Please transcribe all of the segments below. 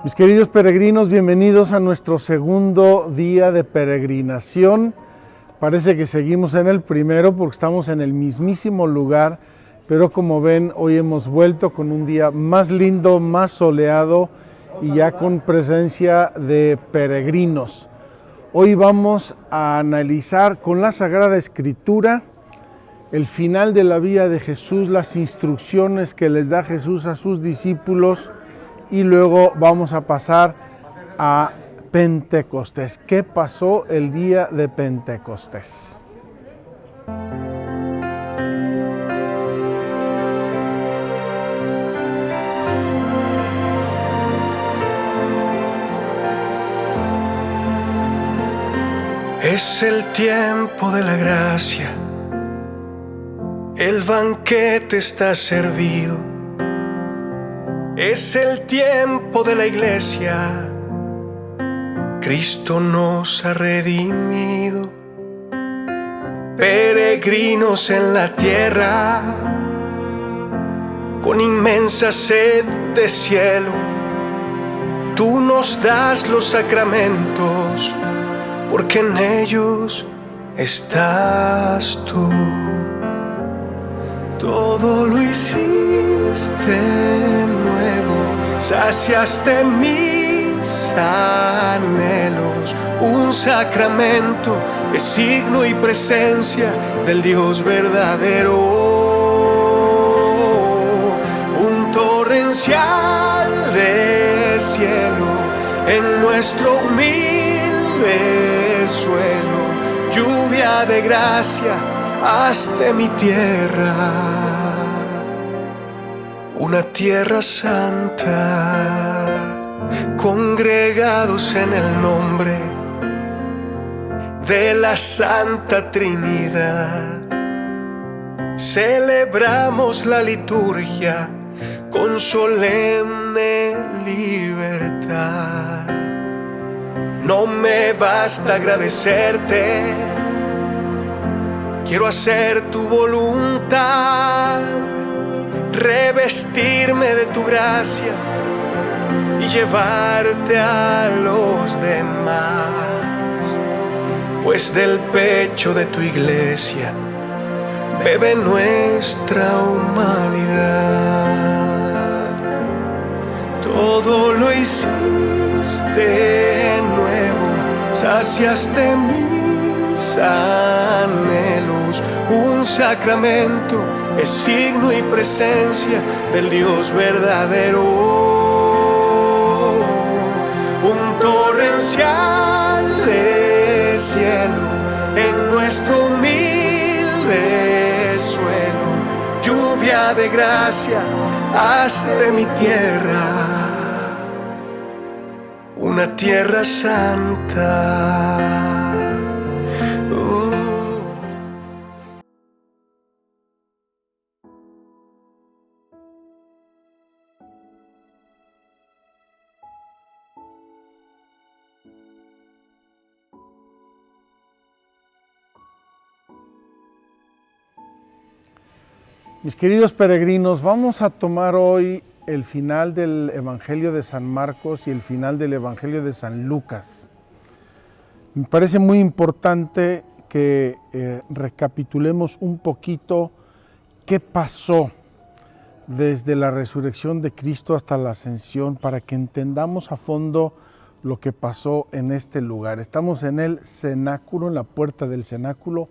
Mis queridos peregrinos, bienvenidos a nuestro segundo día de peregrinación. Parece que seguimos en el primero porque estamos en el mismísimo lugar, pero como ven, hoy hemos vuelto con un día más lindo, más soleado y ya con presencia de peregrinos. Hoy vamos a analizar con la Sagrada Escritura el final de la vida de Jesús, las instrucciones que les da Jesús a sus discípulos, y luego vamos a pasar a Pentecostés. ¿Qué pasó el día de Pentecostés? Es el tiempo de la gracia, el banquete está servido. Es el tiempo de la iglesia, Cristo nos ha redimido. Peregrinos en la tierra, con inmensa sed de cielo, tú nos das los sacramentos, porque en ellos estás tú. Todo lo hiciste nuevo, saciaste mis anhelos. Un sacramento es signo y presencia del Dios verdadero. Un torrencial de cielo en nuestro humilde suelo. Lluvia de gracia, haz de mi tierra una tierra santa, congregados en el nombre de la Santa Trinidad. Celebramos la liturgia con solemne libertad. No me basta agradecerte, quiero hacer tu voluntad, revestirme de tu gracia y llevarte a los demás, pues del pecho de tu iglesia bebe nuestra humanidad. Todo lo hiciste nuevo, saciaste mis anhelos. Un sacramento es signo y presencia del Dios verdadero. Un torrencial de cielo en nuestro humilde suelo. Lluvia de gracia, haz de mi tierra una tierra santa. Mis queridos peregrinos, vamos a tomar hoy el final del Evangelio de San Marcos y el final del Evangelio de San Lucas. Me parece muy importante que recapitulemos un poquito qué pasó desde la resurrección de Cristo hasta la ascensión, para que entendamos a fondo lo que pasó en este lugar. Estamos en el cenáculo, en la puerta del cenáculo.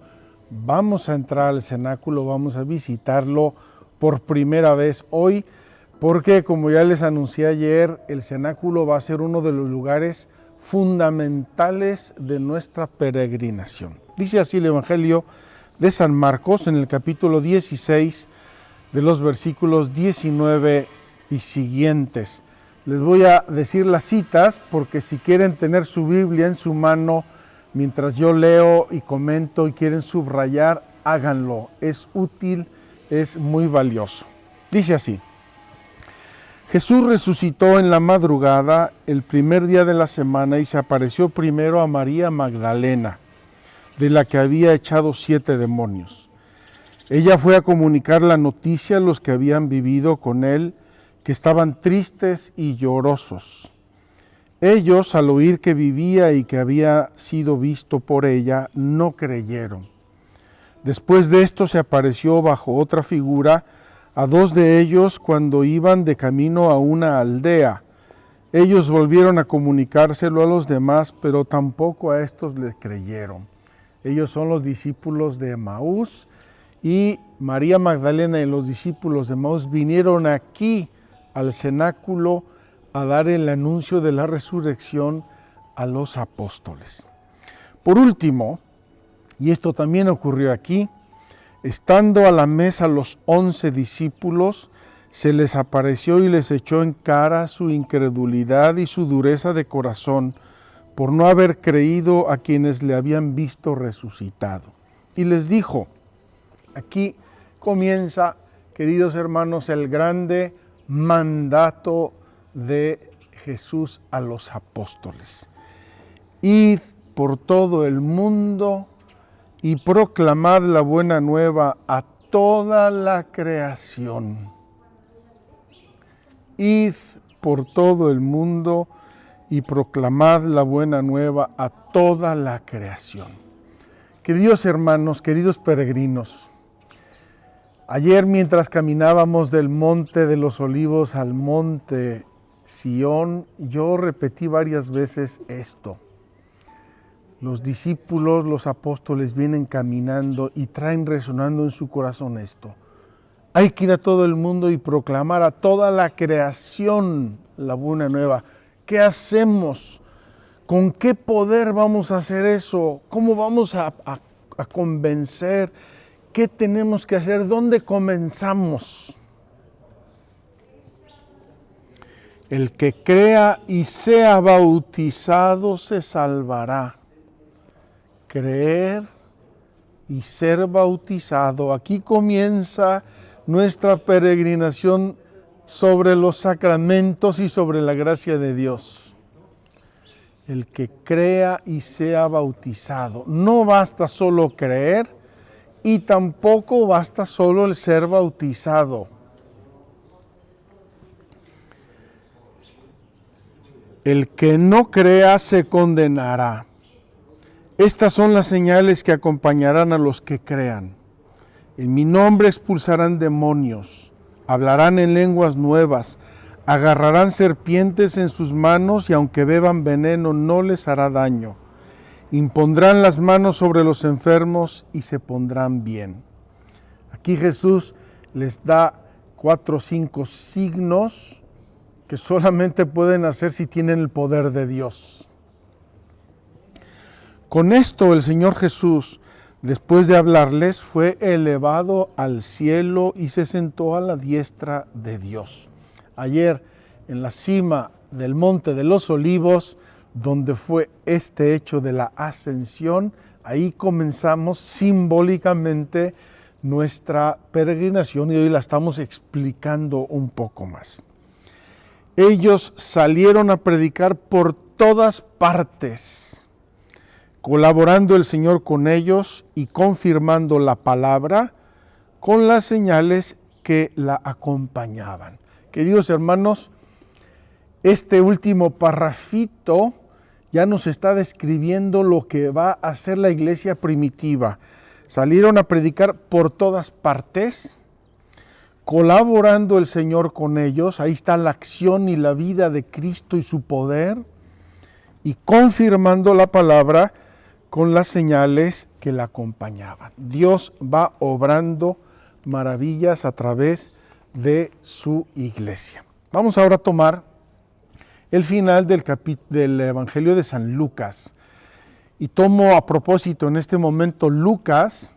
Vamos a entrar al cenáculo, vamos a visitarlo por primera vez hoy, porque como ya les anuncié ayer, el cenáculo va a ser uno de los lugares fundamentales de nuestra peregrinación. Dice así el Evangelio de San Marcos en el capítulo 16 de los versículos 19 y siguientes. Les voy a decir las citas porque si quieren tener su Biblia en su mano mientras yo leo y comento y quieren subrayar, háganlo. Es útil, es muy valioso. Dice así: Jesús resucitó en la madrugada el primer día de la semana y se apareció primero a María Magdalena, de la que había echado 7 demonios. Ella fue a comunicar la noticia a los que habían vivido con él, que estaban tristes y llorosos. Ellos, al oír que vivía y que había sido visto por ella, no creyeron. Después de esto se apareció bajo otra figura a dos de ellos cuando iban de camino a una aldea. Ellos volvieron a comunicárselo a los demás, pero tampoco a estos le creyeron. Ellos son los discípulos de Emaús, y María Magdalena y los discípulos de Emaús vinieron aquí al cenáculo a dar el anuncio de la resurrección a los apóstoles. Por último, y esto también ocurrió aquí, estando a la mesa los 11 discípulos, se les apareció y les echó en cara su incredulidad y su dureza de corazón por no haber creído a quienes le habían visto resucitado. Y les dijo, aquí comienza, queridos hermanos, el grande mandato de Jesús a los apóstoles. Id por todo el mundo y proclamad la buena nueva a toda la creación. Id por todo el mundo y proclamad la buena nueva a toda la creación. Queridos hermanos, queridos peregrinos, ayer mientras caminábamos del Monte de los Olivos al Monte Sión, yo repetí varias veces esto. Los discípulos, los apóstoles vienen caminando y traen resonando en su corazón esto. Hay que ir a todo el mundo y proclamar a toda la creación la buena nueva. ¿Qué hacemos? ¿Con qué poder vamos a hacer eso? ¿Cómo vamos a convencer? ¿Qué tenemos que hacer? ¿Dónde comenzamos? El que crea y sea bautizado se salvará. Creer y ser bautizado. Aquí comienza nuestra peregrinación sobre los sacramentos y sobre la gracia de Dios. El que crea y sea bautizado. No basta solo creer y tampoco basta solo el ser bautizado. El que no crea se condenará. Estas son las señales que acompañarán a los que crean. En mi nombre expulsarán demonios, hablarán en lenguas nuevas, agarrarán serpientes en sus manos y aunque beban veneno no les hará daño. Impondrán las manos sobre los enfermos y se pondrán bien. Aquí Jesús les da 4 o 5 signos que solamente pueden hacer si tienen el poder de Dios. Con esto el Señor Jesús, después de hablarles, fue elevado al cielo y se sentó a la diestra de Dios. Ayer, en la cima del Monte de los Olivos, donde fue este hecho de la ascensión, ahí comenzamos simbólicamente nuestra peregrinación y hoy la estamos explicando un poco más. Ellos salieron a predicar por todas partes, colaborando el Señor con ellos y confirmando la palabra con las señales que la acompañaban. Queridos hermanos, este último parrafito ya nos está describiendo lo que va a hacer la iglesia primitiva. Salieron a predicar por todas partes, colaborando el Señor con ellos. Ahí está la acción y la vida de Cristo y su poder, y confirmando la palabra con las señales que la acompañaban. Dios va obrando maravillas a través de su iglesia. Vamos ahora a tomar el final del Evangelio de San Lucas. Y tomo a propósito en este momento Lucas,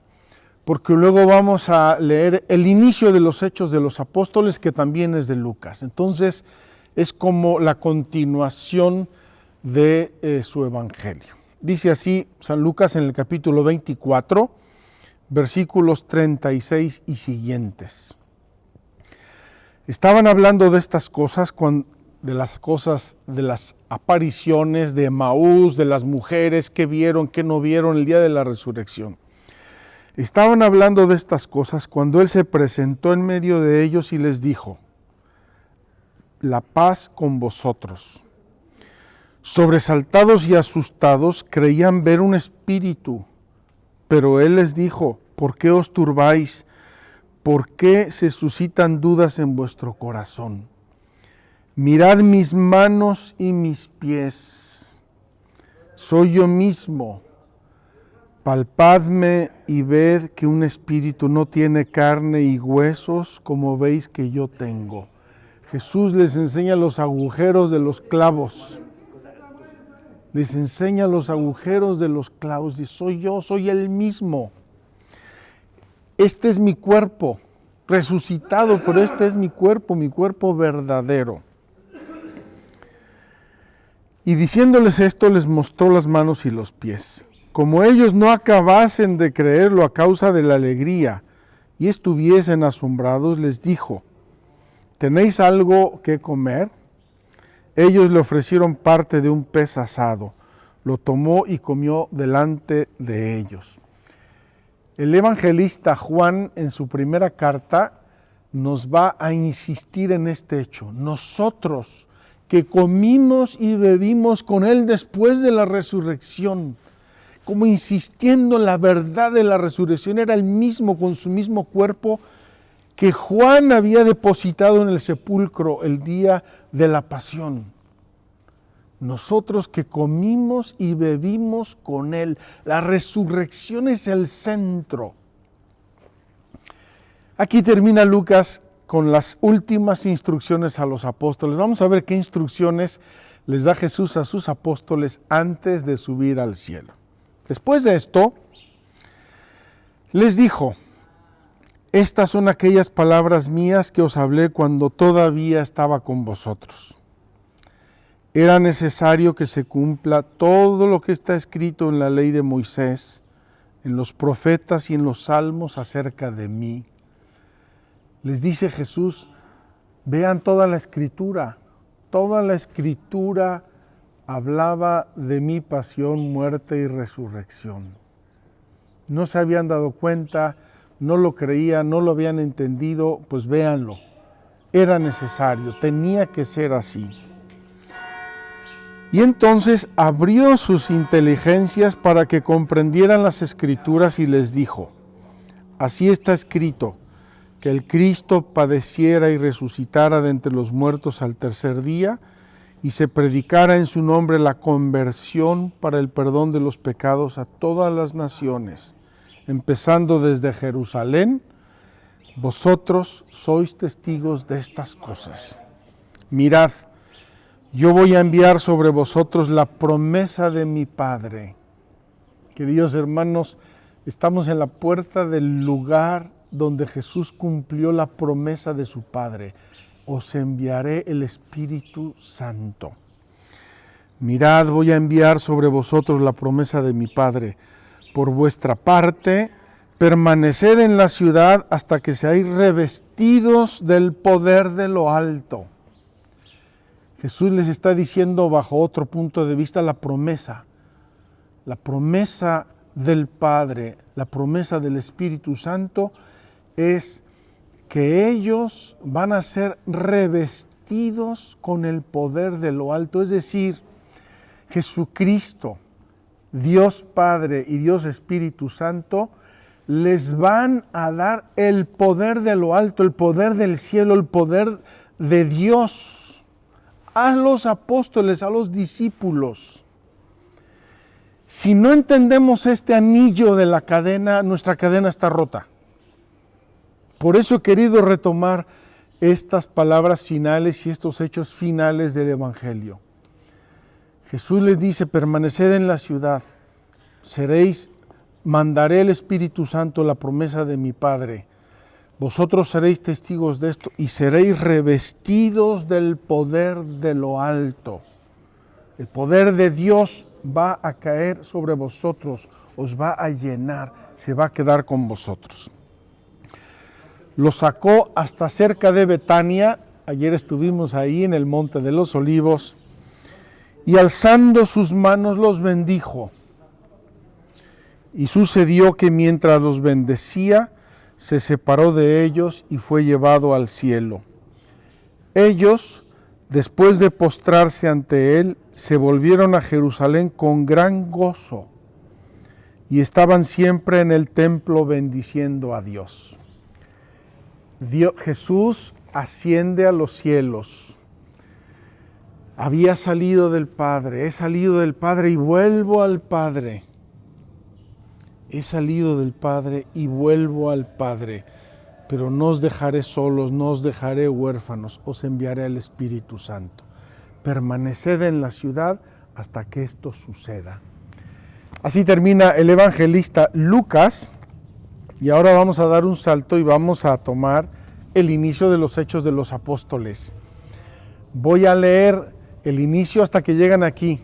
porque luego vamos a leer el inicio de los Hechos de los Apóstoles, que también es de Lucas. Entonces es como la continuación de su Evangelio. Dice así San Lucas en el capítulo 24, versículos 36 y siguientes. Estaban hablando de estas cosas, de las apariciones de Emaús, de las mujeres que vieron, que no vieron el día de la resurrección. Estaban hablando de estas cosas cuando él se presentó en medio de ellos y les dijo: la paz con vosotros. Sobresaltados y asustados, creían ver un espíritu, pero él les dijo: ¿por qué os turbáis? ¿Por qué se suscitan dudas en vuestro corazón? Mirad mis manos y mis pies. Soy yo mismo. Palpadme y ved que un espíritu no tiene carne y huesos como veis que yo tengo. Jesús les enseña los agujeros de los clavos. Les enseña los agujeros de los clavos. Y soy yo, soy el mismo. Este es mi cuerpo, resucitado, pero este es mi cuerpo verdadero. Y diciéndoles esto, les mostró las manos y los pies. Como ellos no acabasen de creerlo a causa de la alegría y estuviesen asombrados, les dijo: ¿tenéis algo que comer? Ellos le ofrecieron parte de un pez asado. Lo tomó y comió delante de ellos. El evangelista Juan, en su primera carta, nos va a insistir en este hecho. Nosotros que comimos y bebimos con él después de la resurrección, como insistiendo en la verdad de la resurrección, era el mismo, con su mismo cuerpo, que Juan había depositado en el sepulcro el día de la pasión. Nosotros que comimos y bebimos con él. La resurrección es el centro. Aquí termina Lucas con las últimas instrucciones a los apóstoles. Vamos a ver qué instrucciones les da Jesús a sus apóstoles antes de subir al cielo. Después de esto, les dijo: estas son aquellas palabras mías que os hablé cuando todavía estaba con vosotros. Era necesario que se cumpla todo lo que está escrito en la ley de Moisés, en los profetas y en los salmos acerca de mí. Les dice Jesús: vean toda la escritura hablaba de mi pasión, muerte y resurrección. No se habían dado cuenta, no lo creían, no lo habían entendido, pues véanlo. Era necesario, tenía que ser así. Y entonces abrió sus inteligencias para que comprendieran las Escrituras y les dijo: así está escrito, que el Cristo padeciera y resucitara de entre los muertos al tercer día, y se predicara en su nombre la conversión para el perdón de los pecados a todas las naciones, empezando desde Jerusalén. Vosotros sois testigos de estas cosas. Mirad, yo voy a enviar sobre vosotros la promesa de mi Padre. Queridos hermanos, estamos en la puerta del lugar donde Jesús cumplió la promesa de su Padre. Os enviaré el Espíritu Santo. Mirad, voy a enviar sobre vosotros la promesa de mi Padre. Por vuestra parte, permaneced en la ciudad hasta que seáis revestidos del poder de lo alto. Jesús les está diciendo bajo otro punto de vista la promesa del Padre, la promesa del Espíritu Santo es que ellos van a ser revestidos con el poder de lo alto, es decir, Jesucristo, Dios Padre y Dios Espíritu Santo, les van a dar el poder de lo alto, el poder del cielo, el poder de Dios a los apóstoles, a los discípulos. Si no entendemos este anillo de la cadena, nuestra cadena está rota. Por eso he querido retomar estas palabras finales y estos hechos finales del Evangelio. Jesús les dice: permaneced en la ciudad, mandaré el Espíritu Santo, la promesa de mi Padre. Vosotros seréis testigos de esto y seréis revestidos del poder de lo alto. El poder de Dios va a caer sobre vosotros, os va a llenar, se va a quedar con vosotros. Los sacó hasta cerca de Betania, ayer estuvimos ahí en el Monte de los Olivos, y alzando sus manos los bendijo. Y sucedió que mientras los bendecía, se separó de ellos y fue llevado al cielo. Ellos, después de postrarse ante él, se volvieron a Jerusalén con gran gozo y estaban siempre en el templo bendiciendo a Dios. Jesús asciende a los cielos. Había salido del Padre, he salido del Padre y vuelvo al Padre. He salido del Padre y vuelvo al Padre, pero no os dejaré solos, no os dejaré huérfanos, os enviaré al Espíritu Santo. Permaneced en la ciudad hasta que esto suceda. Así termina el evangelista Lucas, y ahora vamos a dar un salto y vamos a tomar el inicio de los Hechos de los Apóstoles. Voy a leer el inicio hasta que llegan aquí.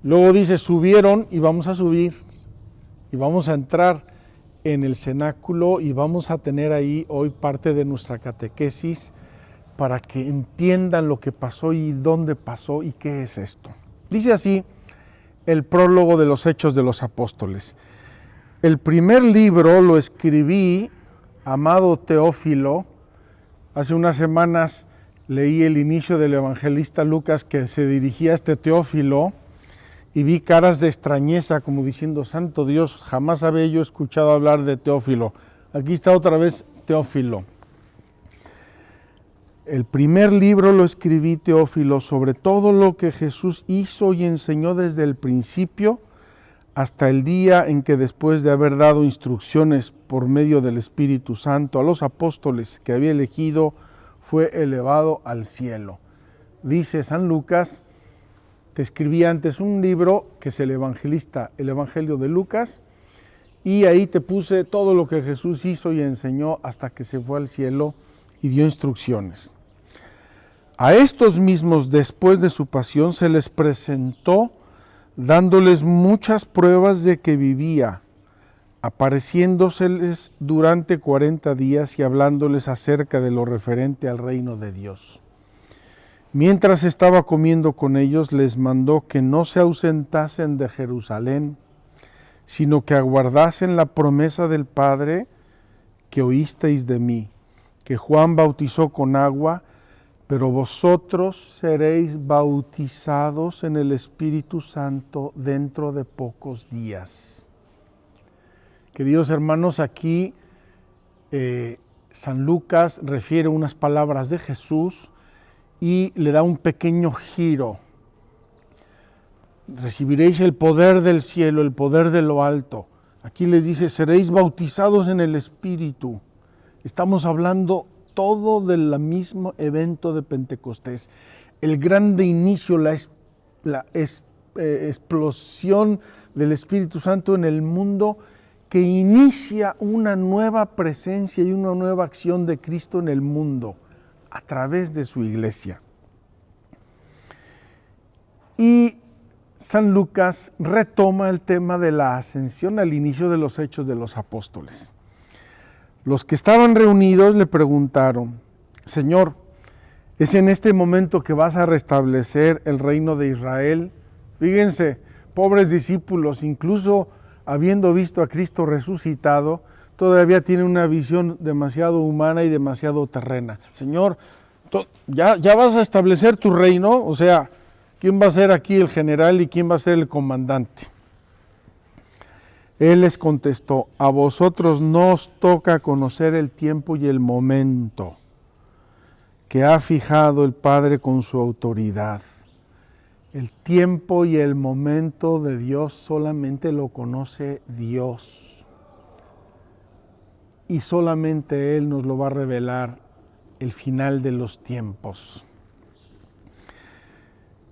Luego dice, subieron, y vamos a subir, y vamos a entrar en el cenáculo y vamos a tener ahí hoy parte de nuestra catequesis para que entiendan lo que pasó y dónde pasó y qué es esto. Dice así el prólogo de los Hechos de los Apóstoles. El primer libro lo escribí, amado Teófilo. Hace unas semanas leí el inicio del evangelista Lucas que se dirigía a este Teófilo y vi caras de extrañeza como diciendo, santo Dios, jamás había yo escuchado hablar de Teófilo. Aquí está otra vez Teófilo. El primer libro lo escribí, Teófilo, sobre todo lo que Jesús hizo y enseñó desde el principio hasta el día en que, después de haber dado instrucciones por medio del Espíritu Santo a los apóstoles que había elegido, fue elevado al cielo. Dice San Lucas, te escribí antes un libro que es el Evangelio de Lucas, y ahí te puse todo lo que Jesús hizo y enseñó hasta que se fue al cielo y dio instrucciones. A estos mismos, después de su pasión, se les presentó dándoles muchas pruebas de que vivía, apareciéndoseles durante 40 días y hablándoles acerca de lo referente al reino de Dios. Mientras estaba comiendo con ellos, les mandó que no se ausentasen de Jerusalén, sino que aguardasen la promesa del Padre que oísteis de mí, que Juan bautizó con agua, pero vosotros seréis bautizados en el Espíritu Santo dentro de pocos días. Queridos hermanos, aquí San Lucas refiere unas palabras de Jesús y le da un pequeño giro. Recibiréis el poder del cielo, el poder de lo alto. Aquí les dice, seréis bautizados en el Espíritu. Estamos hablando todo del mismo evento de Pentecostés. El grande inicio, la explosión del Espíritu Santo en el mundo que inicia una nueva presencia y una nueva acción de Cristo en el mundo a través de su iglesia. Y San Lucas retoma el tema de la ascensión al inicio de los Hechos de los Apóstoles. Los que estaban reunidos le preguntaron, Señor, ¿es en este momento que vas a restablecer el reino de Israel? Fíjense, pobres discípulos, incluso habiendo visto a Cristo resucitado, todavía tienen una visión demasiado humana y demasiado terrena. Señor, ¿ya vas a establecer tu reino? O sea, ¿quién va a ser aquí el general y quién va a ser el comandante? Él les contestó, a vosotros no os toca conocer el tiempo y el momento que ha fijado el Padre con su autoridad. El tiempo y el momento de Dios solamente lo conoce Dios. Y solamente Él nos lo va a revelar el final de los tiempos.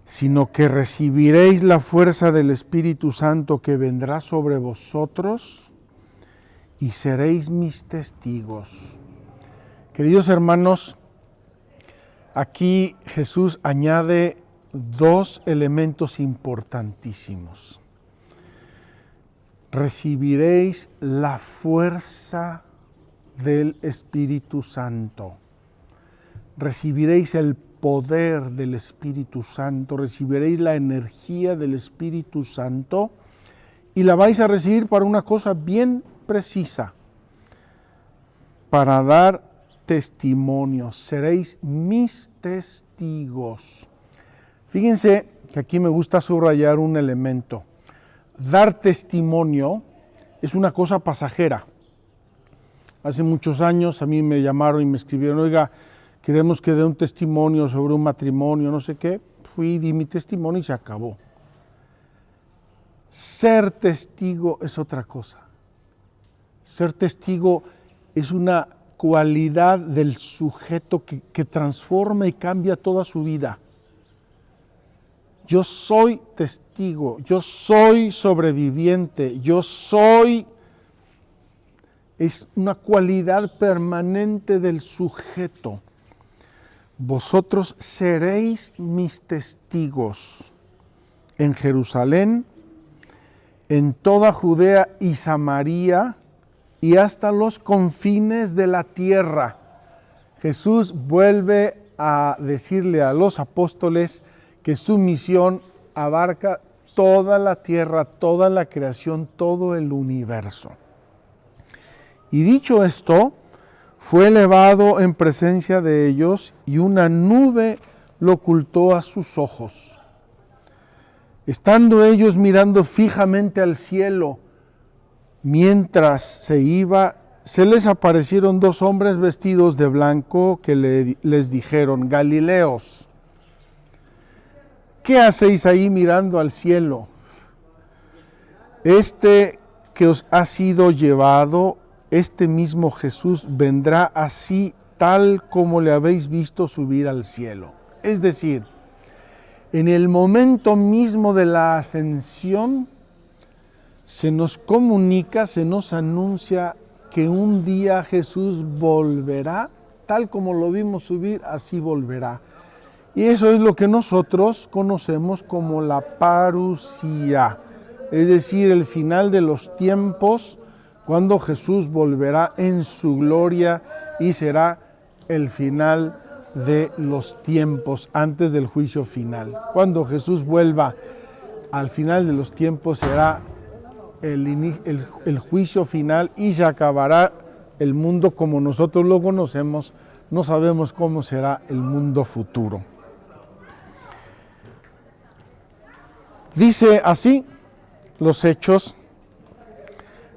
Sino que recibiréis la fuerza del Espíritu Santo que vendrá sobre vosotros y seréis mis testigos. Queridos hermanos, aquí Jesús añade dos elementos importantísimos. Recibiréis la fuerza del Espíritu Santo. Recibiréis el poder del Espíritu Santo, recibiréis la energía del Espíritu Santo y la vais a recibir para una cosa bien precisa, para dar testimonio. Seréis mis testigos. Fíjense que aquí me gusta subrayar un elemento. Dar testimonio es una cosa pasajera. Hace muchos años a mí me llamaron y me escribieron, oiga, queremos que dé un testimonio sobre un matrimonio, no sé qué. Fui, di mi testimonio y se acabó. Ser testigo es otra cosa. Ser testigo es una cualidad del sujeto que transforma y cambia toda su vida. Yo soy testigo, yo soy sobreviviente, yo soy... Es una cualidad permanente del sujeto. Vosotros seréis mis testigos en Jerusalén, en toda Judea y Samaria y hasta los confines de la tierra. Jesús vuelve a decirle a los apóstoles que su misión abarca toda la tierra, toda la creación, todo el universo. Y dicho esto, fue elevado en presencia de ellos y una nube lo ocultó a sus ojos. Estando ellos mirando fijamente al cielo, mientras se iba, se les aparecieron dos hombres vestidos de blanco que les dijeron, Galileos, ¿qué hacéis ahí mirando al cielo? Este que os ha sido llevado, este mismo Jesús vendrá así tal como le habéis visto subir al cielo. Es decir, en el momento mismo de la ascensión, se nos comunica, se nos anuncia que un día Jesús volverá, tal como lo vimos subir, así volverá. Y eso es lo que nosotros conocemos como la parusía, es decir, el final de los tiempos, cuando Jesús volverá en su gloria y será el final de los tiempos, antes del juicio final. Cuando Jesús vuelva al final de los tiempos será el juicio final y se acabará el mundo como nosotros lo conocemos. No sabemos cómo será el mundo futuro. Dice así los Hechos.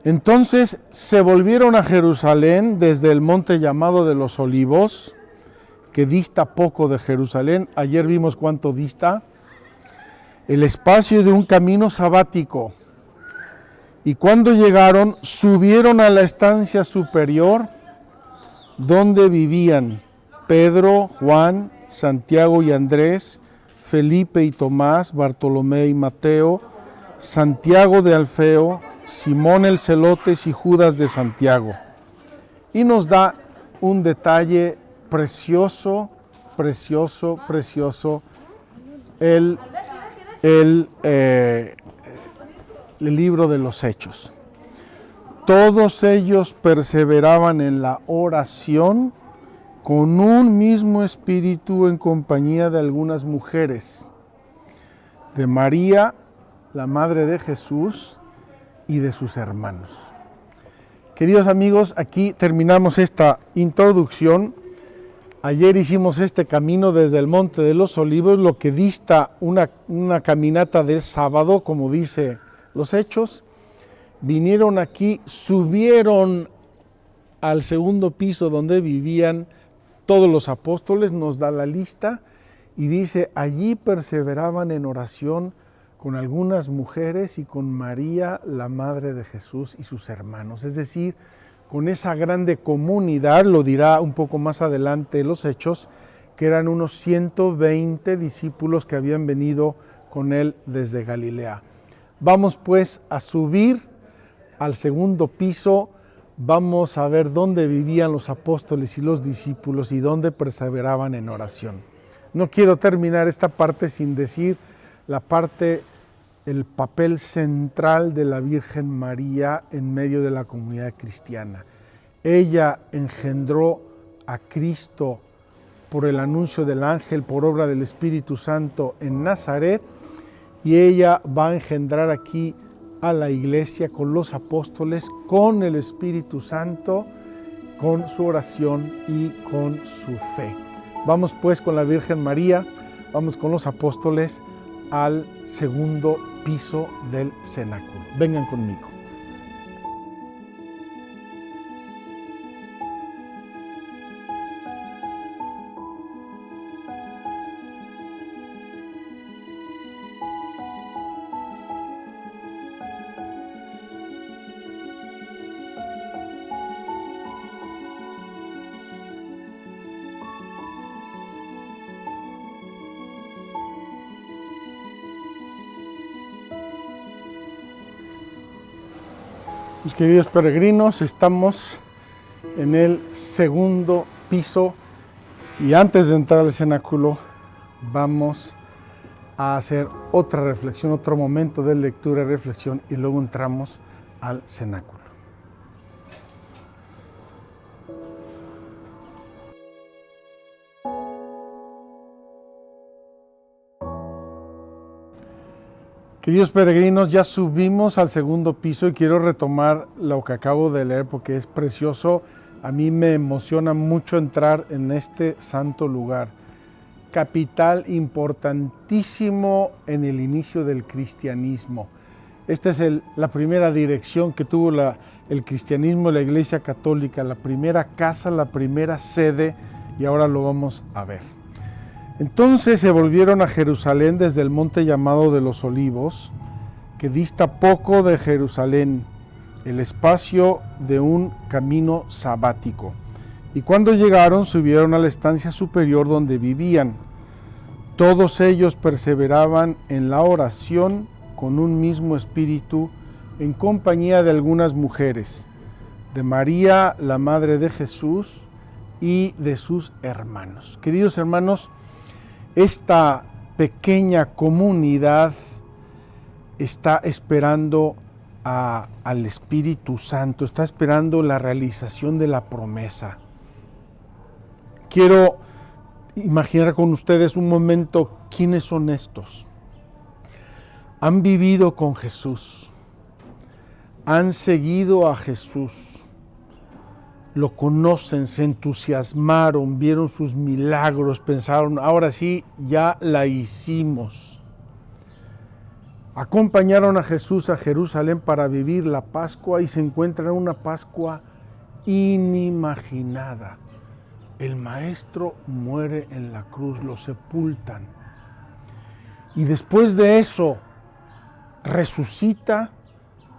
Entonces se volvieron a Jerusalén desde el monte llamado de los Olivos, que dista poco de Jerusalén. Ayer vimos cuánto dista. El espacio de un camino sabático. Y cuando llegaron, subieron a la estancia superior, donde vivían Pedro, Juan, Santiago y Andrés, Felipe y Tomás, Bartolomé y Mateo, Santiago de Alfeo, Simón el Celotes y Judas de Santiago. Y nos da un detalle precioso, precioso, precioso, el libro de los Hechos. Todos ellos perseveraban en la oración con un mismo espíritu en compañía de algunas mujeres, de María, la madre de Jesús, y de sus hermanos. Queridos amigos, aquí terminamos esta introducción. Ayer hicimos este camino desde el Monte de los Olivos, lo que dista una caminata del sábado, como dice los Hechos. Vinieron aquí, subieron al segundo piso donde vivían todos los apóstoles, nos da la lista, y dice, allí perseveraban en oración con algunas mujeres y con María, la madre de Jesús y sus hermanos. Es decir, con esa grande comunidad, lo dirá un poco más adelante los Hechos, que eran unos 120 discípulos que habían venido con él desde Galilea. Vamos pues a subir al segundo piso, vamos a ver dónde vivían los apóstoles y los discípulos y dónde perseveraban en oración. No quiero terminar esta parte sin decir el papel central de la Virgen María en medio de la comunidad cristiana. Ella engendró a Cristo por el anuncio del ángel, por obra del Espíritu Santo en Nazaret, y ella va a engendrar aquí a la iglesia con los apóstoles, con el Espíritu Santo, con su oración y con su fe. Vamos pues con la Virgen María, vamos con los apóstoles al segundo piso del cenáculo. Vengan conmigo. Mis queridos peregrinos, estamos en el segundo piso y antes de entrar al cenáculo vamos a hacer otra reflexión, otro momento de lectura y reflexión y luego entramos al cenáculo. Queridos peregrinos, ya subimos al segundo piso y quiero retomar lo que acabo de leer porque es precioso. A mí me emociona mucho entrar en este santo lugar. Capital importantísimo en el inicio del cristianismo. Esta es la primera dirección que tuvo el cristianismo, la Iglesia Católica, la primera casa, la primera sede, y ahora lo vamos a ver. Entonces se volvieron a Jerusalén desde el monte llamado de los Olivos, que dista poco de Jerusalén, el espacio de un camino sabático. Y cuando llegaron, subieron a la estancia superior donde vivían. Todos ellos perseveraban en la oración con un mismo espíritu, en compañía de algunas mujeres, de María, la madre de Jesús, y de sus hermanos. Queridos hermanos, esta pequeña comunidad está esperando al Espíritu Santo, está esperando la realización de la promesa. Quiero imaginar con ustedes un momento quiénes son estos. Han vivido con Jesús, han seguido a Jesús, lo conocen, se entusiasmaron, vieron sus milagros, pensaron, ahora sí, ya la hicimos. Acompañaron a Jesús a Jerusalén para vivir la Pascua y se encuentran en una Pascua inimaginada. El Maestro muere en la cruz, lo sepultan. Y después de eso, resucita,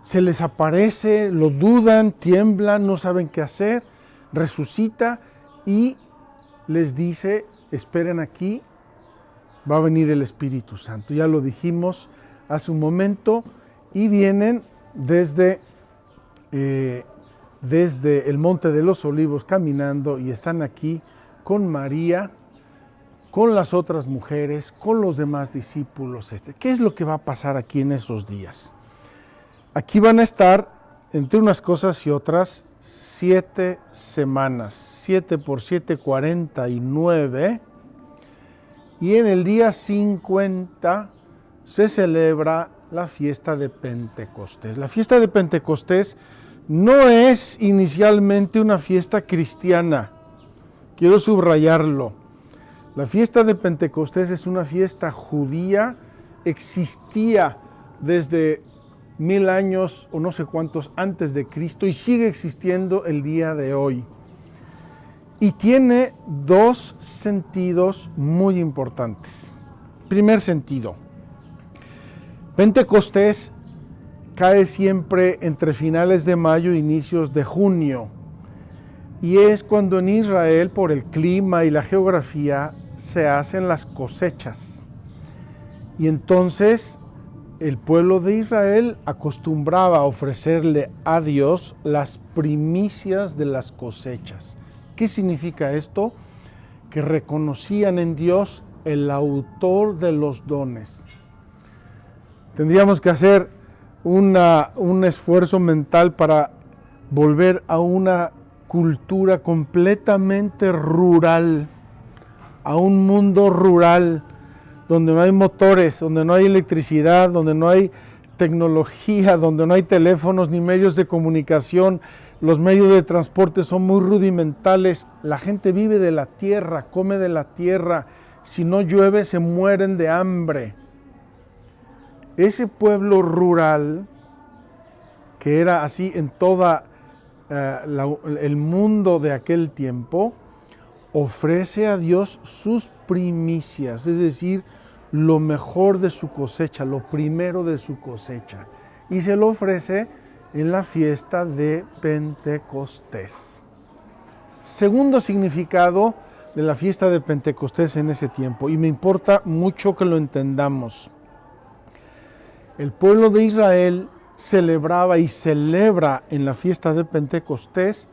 se les aparece, lo dudan, tiemblan, no saben qué hacer, resucita y les dice, esperen aquí, va a venir el Espíritu Santo. Ya lo dijimos hace un momento y vienen desde el Monte de los Olivos caminando y están aquí con María, con las otras mujeres, con los demás discípulos. ¿Qué es lo que va a pasar aquí en esos días? Aquí van a estar, entre unas cosas y otras, 7 semanas. 7 por 7, 49. Y en el día 50 se celebra la fiesta de Pentecostés. La fiesta de Pentecostés no es inicialmente una fiesta cristiana. Quiero subrayarlo. La fiesta de Pentecostés es una fiesta judía, existía desde 1000 años o no sé cuántos antes de Cristo y sigue existiendo el día de hoy. Y tiene 2 sentidos muy importantes. Primer sentido, Pentecostés cae siempre entre finales de mayo e inicios de junio. Y es cuando en Israel, por el clima y la geografía, se hacen las cosechas. Y entonces el pueblo de Israel acostumbraba a ofrecerle a Dios las primicias de las cosechas. ¿Qué significa esto? Que reconocían en Dios el autor de los dones. Tendríamos que hacer un esfuerzo mental para volver a una cultura completamente rural, a un mundo rural, donde no hay motores, donde no hay electricidad, donde no hay tecnología, donde no hay teléfonos ni medios de comunicación, los medios de transporte son muy rudimentales, la gente vive de la tierra, come de la tierra, si no llueve se mueren de hambre. Ese pueblo rural, que era así en todo el mundo de aquel tiempo, ofrece a Dios sus primicias, es decir, lo mejor de su cosecha, lo primero de su cosecha, y se lo ofrece en la fiesta de Pentecostés. Segundo significado de la fiesta de Pentecostés en ese tiempo, y me importa mucho que lo entendamos. El pueblo de Israel celebraba y celebra en la fiesta de Pentecostés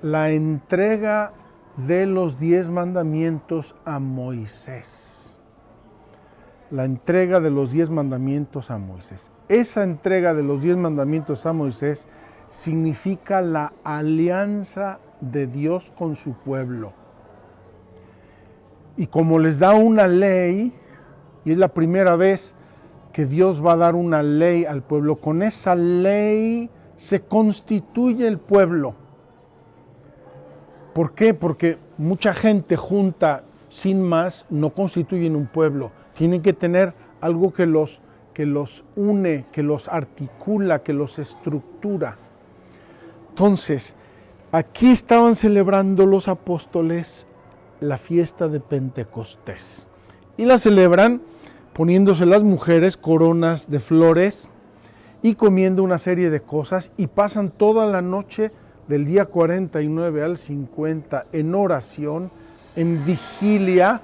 la entrega de los 10 mandamientos a Moisés. La entrega de los 10 mandamientos a Moisés. Esa entrega de los 10 mandamientos a Moisés significa la alianza de Dios con su pueblo. Y como les da una ley, y es la primera vez que Dios va a dar una ley al pueblo, con esa ley se constituye el pueblo. ¿Por qué? Porque mucha gente junta sin más no constituyen un pueblo. Tienen que tener algo que los une, que los articula, que los estructura. Entonces, aquí estaban celebrando los apóstoles la fiesta de Pentecostés. Y la celebran poniéndose las mujeres coronas de flores y comiendo una serie de cosas, y pasan toda la noche del día 49 al 50 en oración, en vigilia,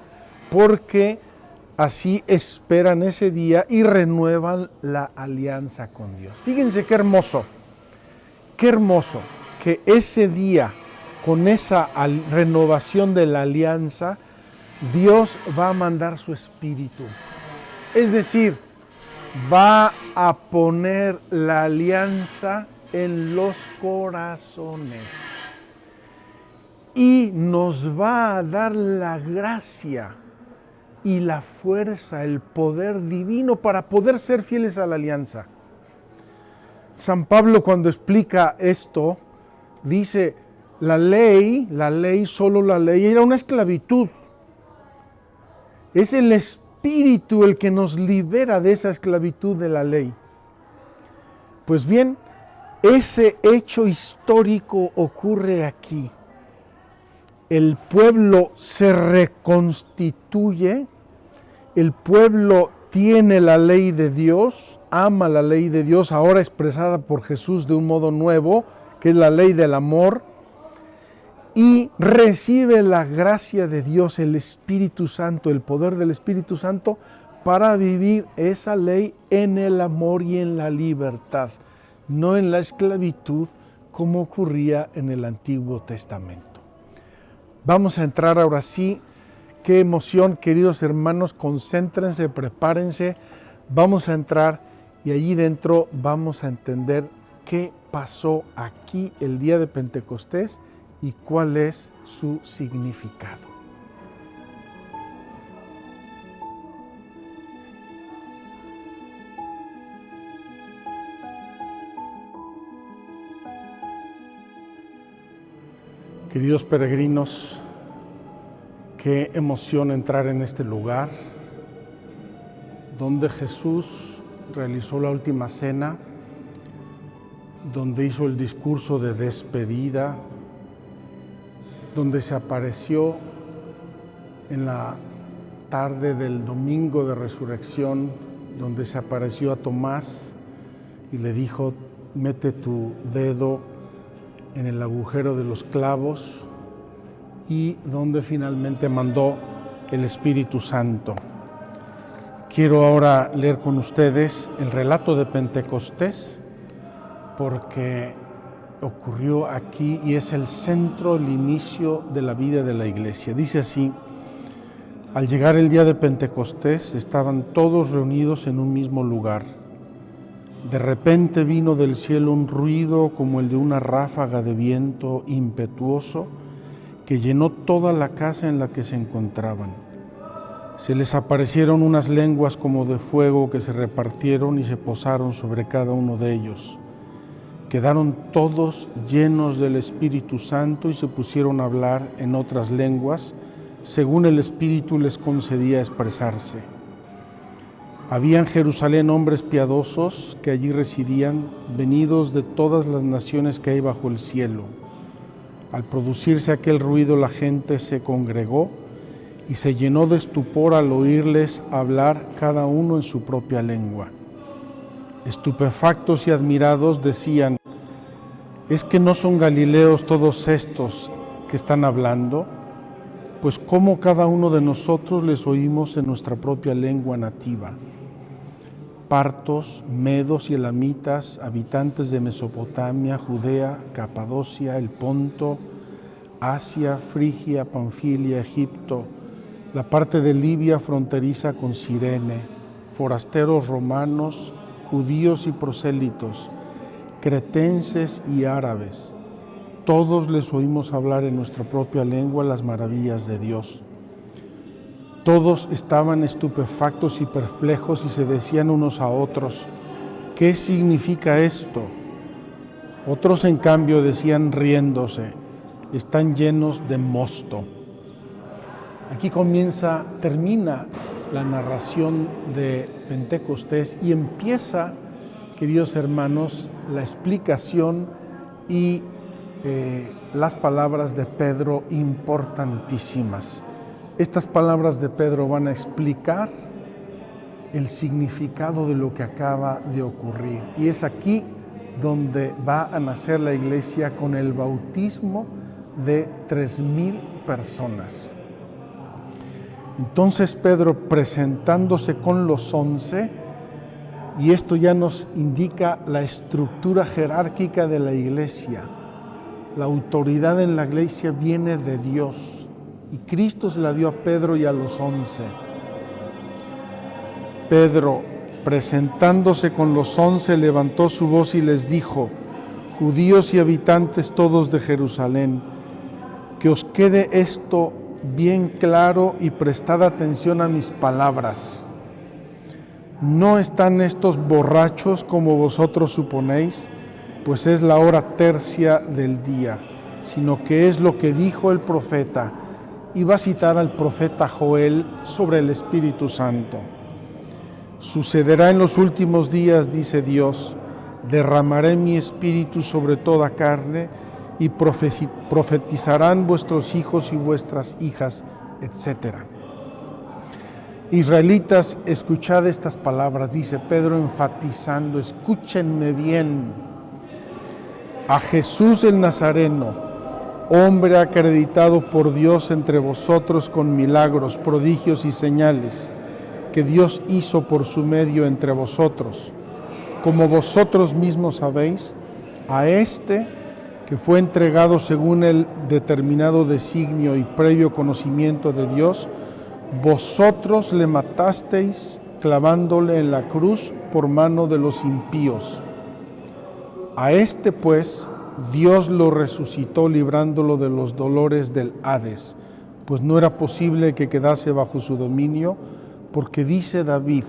porque así esperan ese día y renuevan la alianza con Dios. Fíjense qué hermoso que ese día, con esa renovación de la alianza, Dios va a mandar su Espíritu. Es decir, va a poner la alianza en los corazones y nos va a dar la gracia y la fuerza, el poder divino para poder ser fieles a la alianza. San Pablo, cuando explica esto, dice, la ley, solo la ley, era una esclavitud. Es el Espíritu el que nos libera de esa esclavitud de la ley. Pues bien, ese hecho histórico ocurre aquí. El pueblo se reconstituye, el pueblo tiene la ley de Dios, ama la ley de Dios, ahora expresada por Jesús de un modo nuevo, que es la ley del amor, y recibe la gracia de Dios, el Espíritu Santo, el poder del Espíritu Santo, para vivir esa ley en el amor y en la libertad, no en la esclavitud como ocurría en el Antiguo Testamento. Vamos a entrar ahora sí. Qué emoción, queridos hermanos, concéntrense, prepárense. Vamos a entrar y allí dentro vamos a entender qué pasó aquí el día de Pentecostés y cuál es su significado. Queridos peregrinos, qué emoción entrar en este lugar donde Jesús realizó la última cena, donde hizo el discurso de despedida, donde se apareció en la tarde del domingo de resurrección, donde se apareció a Tomás y le dijo, mete tu dedo en el agujero de los clavos, y donde finalmente mandó el Espíritu Santo. Quiero ahora leer con ustedes el relato de Pentecostés, porque ocurrió aquí y es el centro, el inicio de la vida de la iglesia. Dice así: al llegar el día de Pentecostés, estaban todos reunidos en un mismo lugar. De repente vino del cielo un ruido como el de una ráfaga de viento impetuoso que llenó toda la casa en la que se encontraban. Se les aparecieron unas lenguas como de fuego que se repartieron y se posaron sobre cada uno de ellos. Quedaron todos llenos del Espíritu Santo y se pusieron a hablar en otras lenguas, según el Espíritu les concedía expresarse. Había en Jerusalén hombres piadosos que allí residían, venidos de todas las naciones que hay bajo el cielo. Al producirse aquel ruido, la gente se congregó y se llenó de estupor al oírles hablar cada uno en su propia lengua. Estupefactos y admirados decían: ¿es que no son galileos todos estos que están hablando? Pues cómo cada uno de nosotros les oímos en nuestra propia lengua nativa. Partos, medos y elamitas, habitantes de Mesopotamia, Judea, Capadocia, el Ponto, Asia, Frigia, Panfilia, Egipto, la parte de Libia fronteriza con Cirene, forasteros romanos, judíos y prosélitos, cretenses y árabes. Todos les oímos hablar en nuestra propia lengua las maravillas de Dios. Todos estaban estupefactos y perplejos y se decían unos a otros: ¿qué significa esto? Otros, en cambio, decían riéndose: están llenos de mosto. Aquí termina la narración de Pentecostés y empieza, queridos hermanos, la explicación y las palabras de Pedro importantísimas. Estas palabras de Pedro van a explicar el significado de lo que acaba de ocurrir. Y es aquí donde va a nacer la iglesia con el bautismo de 3,000 personas. Entonces Pedro, presentándose con los 11, y esto ya nos indica la estructura jerárquica de la iglesia. La autoridad en la iglesia viene de Dios y Cristo se la dio a Pedro y a los 11. Pedro, presentándose con los 11, levantó su voz y les dijo: judíos y habitantes todos de Jerusalén, que os quede esto bien claro y prestad atención a mis palabras. No están estos borrachos como vosotros suponéis, pues es la hora tercia del día, sino que es lo que dijo el profeta. Y va a citar al profeta Joel sobre el Espíritu Santo. Sucederá en los últimos días, dice Dios, derramaré mi espíritu sobre toda carne y profetizarán vuestros hijos y vuestras hijas, etc. Israelitas, escuchad estas palabras, dice Pedro enfatizando: escúchenme bien. A Jesús el Nazareno, hombre acreditado por Dios entre vosotros con milagros, prodigios y señales, que Dios hizo por su medio entre vosotros, como vosotros mismos sabéis, a este que fue entregado según el determinado designio y previo conocimiento de Dios, vosotros le matasteis clavándole en la cruz por mano de los impíos. A este, pues, Dios lo resucitó librándolo de los dolores del Hades, pues no era posible que quedase bajo su dominio, porque dice David: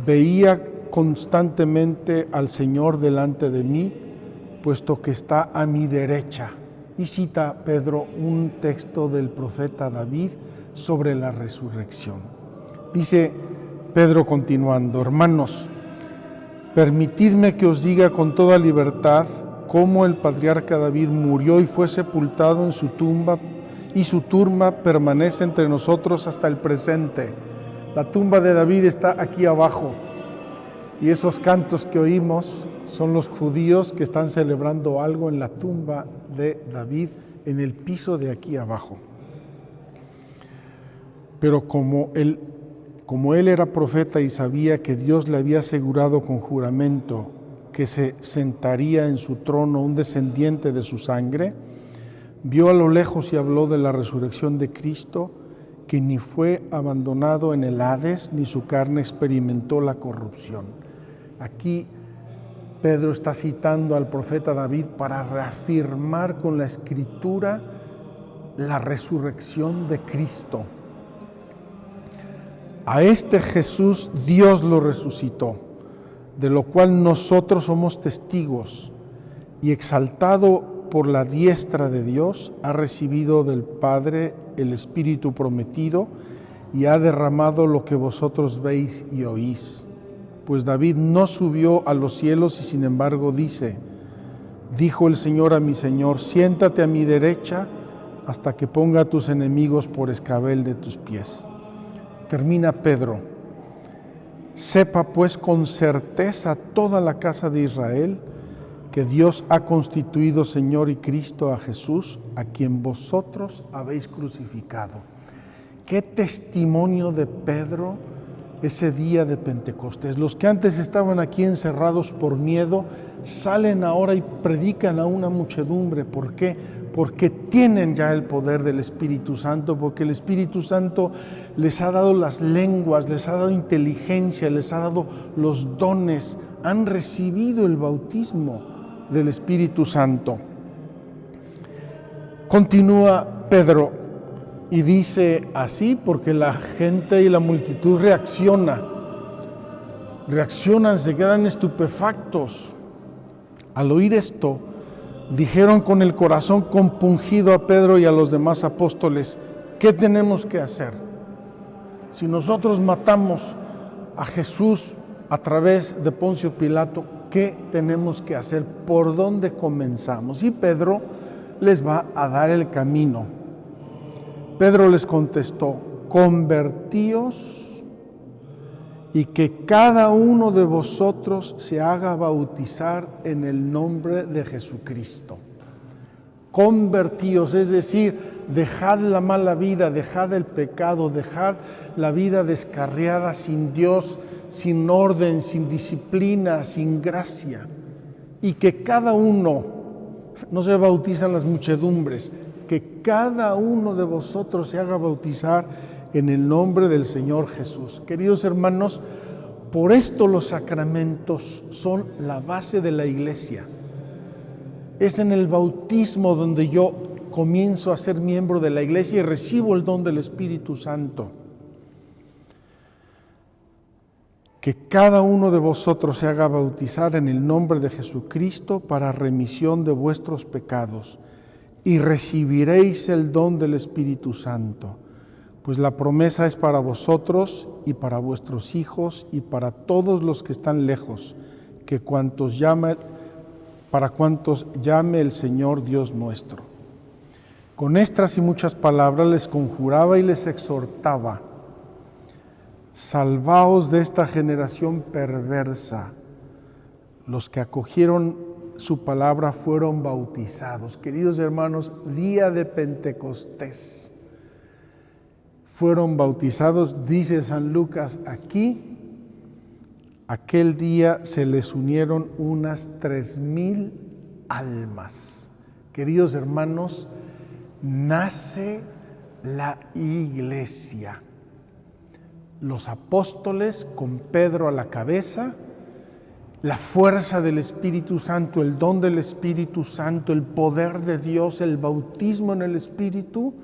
veía constantemente al Señor delante de mí, puesto que está a mi derecha. Y cita Pedro un texto del profeta David sobre la resurrección. Dice Pedro continuando: hermanos, permitidme que os diga con toda libertad cómo el patriarca David murió y fue sepultado en su tumba, y su tumba permanece entre nosotros hasta el presente. La tumba de David está aquí abajo, y esos cantos que oímos son los judíos que están celebrando algo en la tumba de David, en el piso de aquí abajo. Pero como él era profeta y sabía que Dios le había asegurado con juramento que se sentaría en su trono un descendiente de su sangre, vio a lo lejos y habló de la resurrección de Cristo, que ni fue abandonado en el Hades, ni su carne experimentó la corrupción. Aquí Pedro está citando al profeta David para reafirmar con la Escritura la resurrección de Cristo. A este Jesús Dios lo resucitó, de lo cual nosotros somos testigos, y exaltado por la diestra de Dios, ha recibido del Padre el Espíritu prometido y ha derramado lo que vosotros veis y oís. Pues David no subió a los cielos y sin embargo dice: dijo el Señor a mi Señor, siéntate a mi derecha hasta que ponga a tus enemigos por escabel de tus pies. Termina Pedro: sepa pues con certeza toda la casa de Israel que Dios ha constituido Señor y Cristo a Jesús, a quien vosotros habéis crucificado. Qué testimonio de Pedro ese día de Pentecostés. Los que antes estaban aquí encerrados por miedo, salen ahora y predican a una muchedumbre. ¿Por qué? Porque tienen ya el poder del Espíritu Santo, porque el Espíritu Santo les ha dado las lenguas, les ha dado inteligencia, les ha dado los dones, han recibido el bautismo del Espíritu Santo. Continúa Pedro y dice así, porque la gente y la multitud reaccionan, se quedan estupefactos. Al oír esto, dijeron con el corazón compungido a Pedro y a los demás apóstoles: ¿qué tenemos que hacer? Si nosotros matamos a Jesús a través de Poncio Pilato, ¿qué tenemos que hacer? ¿Por dónde comenzamos? Y Pedro les va a dar el camino. Pedro les contestó: convertíos y que cada uno de vosotros se haga bautizar en el nombre de Jesucristo. Convertíos, es decir, dejad la mala vida, dejad el pecado, dejad la vida descarriada sin Dios, sin orden, sin disciplina, sin gracia. Y que cada uno, no se bautizan las muchedumbres, que cada uno de vosotros se haga bautizar en el nombre del Señor Jesús. Queridos hermanos, por esto los sacramentos son la base de la iglesia. Es en el bautismo donde yo comienzo a ser miembro de la iglesia y recibo el don del Espíritu Santo. Que cada uno de vosotros se haga bautizar en el nombre de Jesucristo para remisión de vuestros pecados, y recibiréis el don del Espíritu Santo. Pues la promesa es para vosotros y para vuestros hijos y para todos los que están lejos, para cuantos llame el Señor Dios nuestro. Con estas y muchas palabras les conjuraba y les exhortaba: salvaos de esta generación perversa. Los que acogieron su palabra fueron bautizados. Queridos hermanos, día de Pentecostés. Fueron bautizados, dice San Lucas aquí, aquel día se les unieron unas 3,000 almas. Queridos hermanos, nace la iglesia. Los apóstoles con Pedro a la cabeza, la fuerza del Espíritu Santo, el don del Espíritu Santo, el poder de Dios, el bautismo en el Espíritu,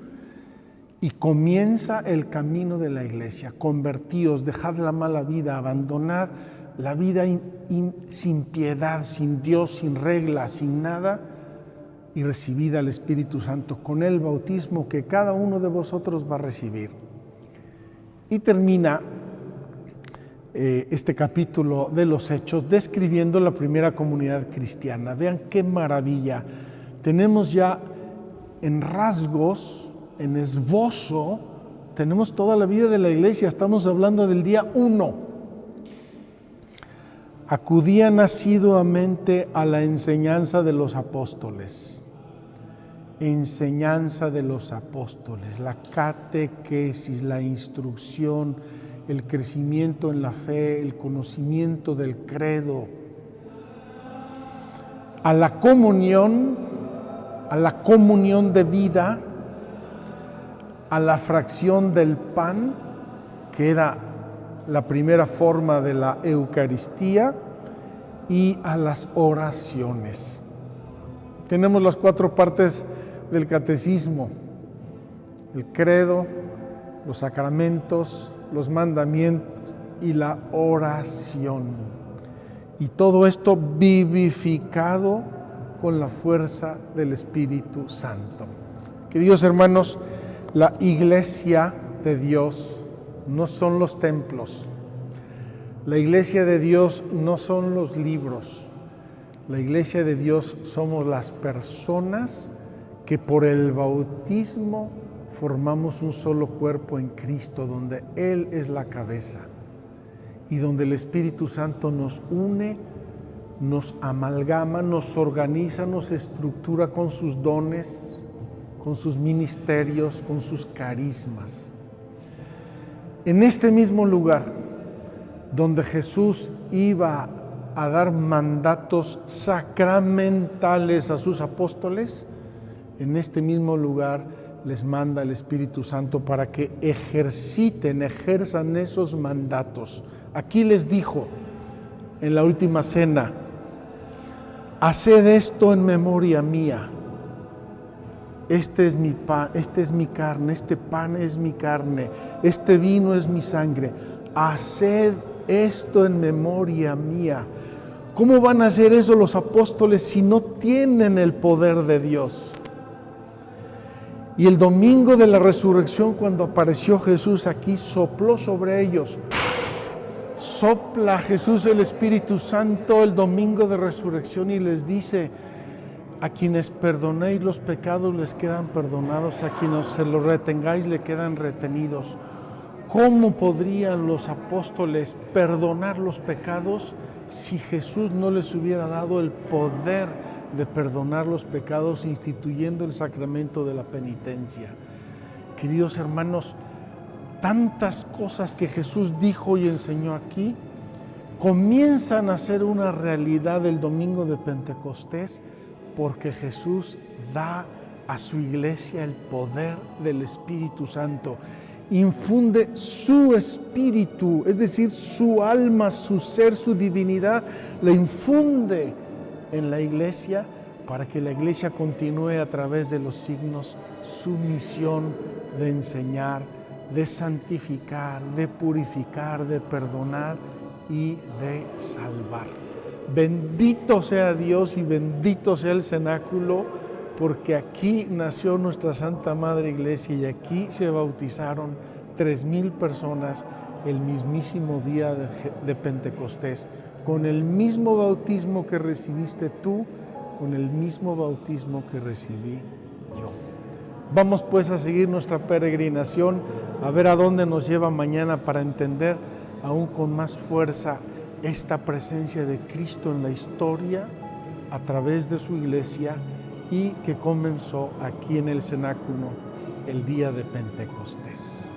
y comienza el camino de la iglesia. Convertíos, dejad la mala vida, abandonad la vida sin piedad, sin Dios, sin reglas, sin nada, y recibid al Espíritu Santo con el bautismo que cada uno de vosotros va a recibir. Y termina este capítulo de los Hechos describiendo la primera comunidad cristiana. Vean qué maravilla. Tenemos ya en rasgos, en esbozo, tenemos toda la vida de la iglesia. Estamos hablando del día 1. Acudían asiduamente a la enseñanza de los apóstoles. Enseñanza de los apóstoles, la catequesis, la instrucción, el crecimiento en la fe, el conocimiento del credo, a la comunión de vida, a la fracción del pan, que era la primera forma de la Eucaristía, y a las oraciones. Tenemos las 4 partes del catecismo: el credo, los sacramentos, los mandamientos y la oración. Y todo esto vivificado con la fuerza del Espíritu Santo. Queridos hermanos, la iglesia de Dios no son los templos. La iglesia de Dios no son los libros. La iglesia de Dios somos las personas que por el bautismo formamos un solo cuerpo en Cristo, donde Él es la cabeza y donde el Espíritu Santo nos une, nos amalgama, nos organiza, nos estructura con sus dones, con sus ministerios, con sus carismas. En este mismo lugar, donde Jesús iba a dar mandatos sacramentales a sus apóstoles, en este mismo lugar les manda el Espíritu Santo para que ejerzan esos mandatos. Aquí les dijo en la última cena: haced esto en memoria mía. Este es mi pan, este es mi carne, este pan es mi carne, este vino es mi sangre. Haced esto en memoria mía. ¿Cómo van a hacer eso los apóstoles si no tienen el poder de Dios? Y el domingo de la resurrección, cuando apareció Jesús aquí, sopló sobre ellos. Sopla Jesús el Espíritu Santo el domingo de resurrección y les dice: a quienes perdonéis los pecados les quedan perdonados, a quienes se los retengáis le quedan retenidos. ¿Cómo podrían los apóstoles perdonar los pecados si Jesús no les hubiera dado el poder de perdonar los pecados, instituyendo el sacramento de la penitencia? Queridos hermanos, tantas cosas que Jesús dijo y enseñó aquí comienzan a ser una realidad el domingo de Pentecostés, porque Jesús da a su iglesia el poder del Espíritu Santo. Infunde su espíritu, es decir, su alma, su ser, su divinidad, la infunde en la iglesia para que la iglesia continúe a través de los signos su misión de enseñar, de santificar, de purificar, de perdonar y de salvar. Bendito sea Dios y bendito sea el cenáculo, porque aquí nació nuestra Santa Madre Iglesia y aquí se bautizaron 3,000 personas el mismísimo día de Pentecostés, con el mismo bautismo que recibiste tú, con el mismo bautismo que recibí yo. Vamos pues a seguir nuestra peregrinación, a ver a dónde nos lleva mañana para entender aún con más fuerza esta presencia de Cristo en la historia a través de su iglesia y que comenzó aquí en el cenáculo el día de Pentecostés.